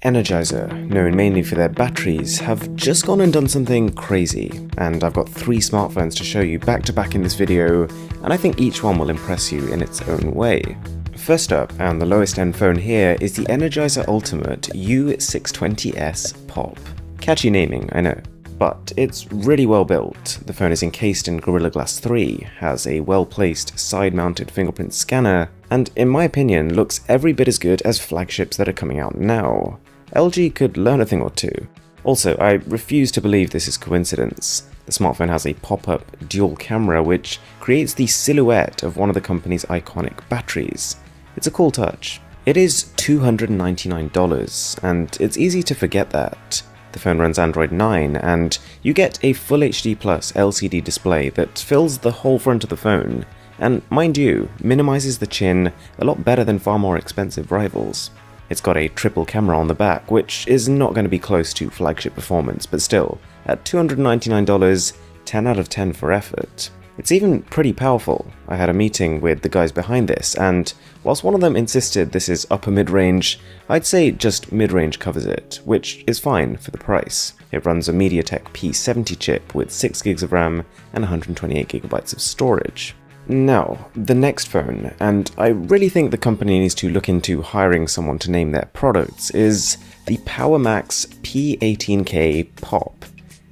Energizer, known mainly for their batteries, have just gone and done something crazy, and I've got 3 smartphones to show you back to back in this video, and I think each one will impress you in its own way. First up, and the lowest end phone here, is the Energizer Ultimate U620S Pop. Catchy naming, I know, but it's really well built. The phone is encased in Gorilla Glass 3, has a well-placed side-mounted fingerprint scanner, and in my opinion looks every bit as good as flagships that are coming out now. LG could learn a thing or two. Also, I refuse to believe this is coincidence. The smartphone has a pop-up dual camera which creates the silhouette of one of the company's iconic batteries. It's a cool touch. It is $299, and it's easy to forget that. The phone runs Android 9, and you get a Full HD Plus LCD display that fills the whole front of the phone, and mind you, minimizes the chin a lot better than far more expensive rivals. It's got a triple camera on the back, which is not going to be close to flagship performance, but still, at $299, 10 out of 10 for effort. It's even pretty powerful. I had a meeting with the guys behind this, and whilst one of them insisted this is upper mid-range, I'd say just mid-range covers it, which is fine for the price. It runs a MediaTek P70 chip with 6 GB of RAM and 128 GB of storage. Now, the next phone, and I really think the company needs to look into hiring someone to name their products, is the PowerMax P18K Pop.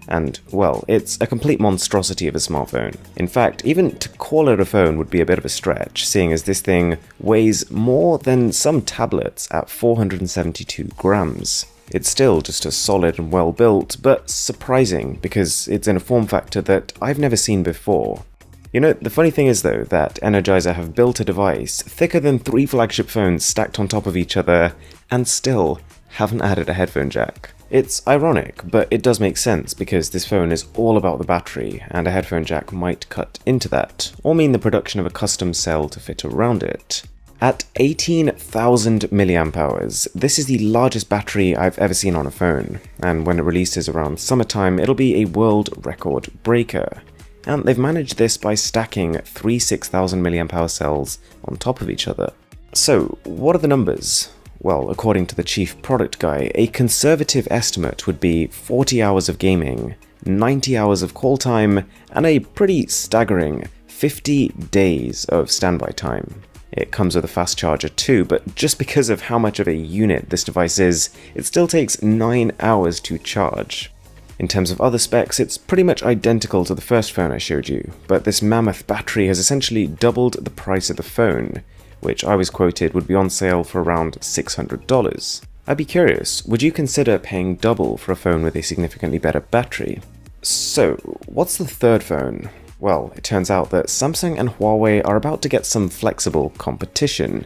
And, well, it's a complete monstrosity of a smartphone. In fact, even to call it a phone would be a bit of a stretch, seeing as this thing weighs more than some tablets at 472 grams. It's still just as solid and well built, but surprising because it's in a form factor that I've never seen before. You know, the funny thing is though that Energizer have built a device thicker than 3 flagship phones stacked on top of each other and still haven't added a headphone jack. It's ironic, but it does make sense because this phone is all about the battery and a headphone jack might cut into that, or mean the production of a custom cell to fit around it. At 18,000 mAh, this is the largest battery I've ever seen on a phone, and when it releases around summertime it'll be a world record breaker. And they've managed this by stacking 3 6,000 mAh cells on top of each other. So, what are the numbers? Well, according to the chief product guy, a conservative estimate would be 40 hours of gaming, 90 hours of call time, and a pretty staggering 50 days of standby time. It comes with a fast charger too, but just because of how much of a unit this device is, it still takes 9 hours to charge. In terms of other specs, it's pretty much identical to the first phone I showed you, but this mammoth battery has essentially doubled the price of the phone, which I was quoted would be on sale for around $600. I'd be curious, would you consider paying double for a phone with a significantly better battery? So, what's the third phone? Well, it turns out that Samsung and Huawei are about to get some flexible competition,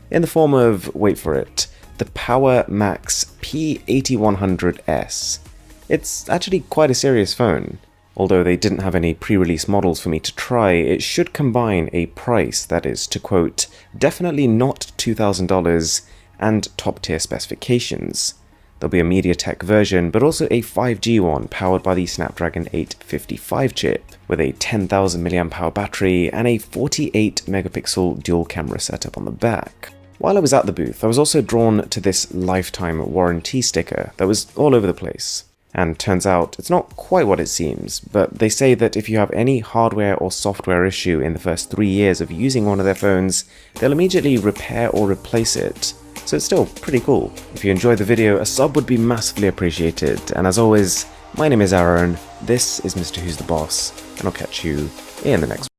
in the form of, wait for it, the PowerMax P8100S. It's actually quite a serious phone. Although they didn't have any pre-release models for me to try, it should combine a price that is, to quote, definitely not $2,000 and top-tier specifications. There'll be a MediaTek version, but also a 5G one powered by the Snapdragon 855 chip, with a 10,000 mAh battery and a 48 megapixel dual camera setup on the back. While I was at the booth, I was also drawn to this lifetime warranty sticker that was all over the place. And turns out it's not quite what it seems, but they say that if you have any hardware or software issue in the first 3 years of using one of their phones, they'll immediately repair or replace it. So it's still pretty cool. If you enjoyed the video, a sub would be massively appreciated, and as always, my name is Aaron, this is Mr. Who's the Boss, and I'll catch you in the next one.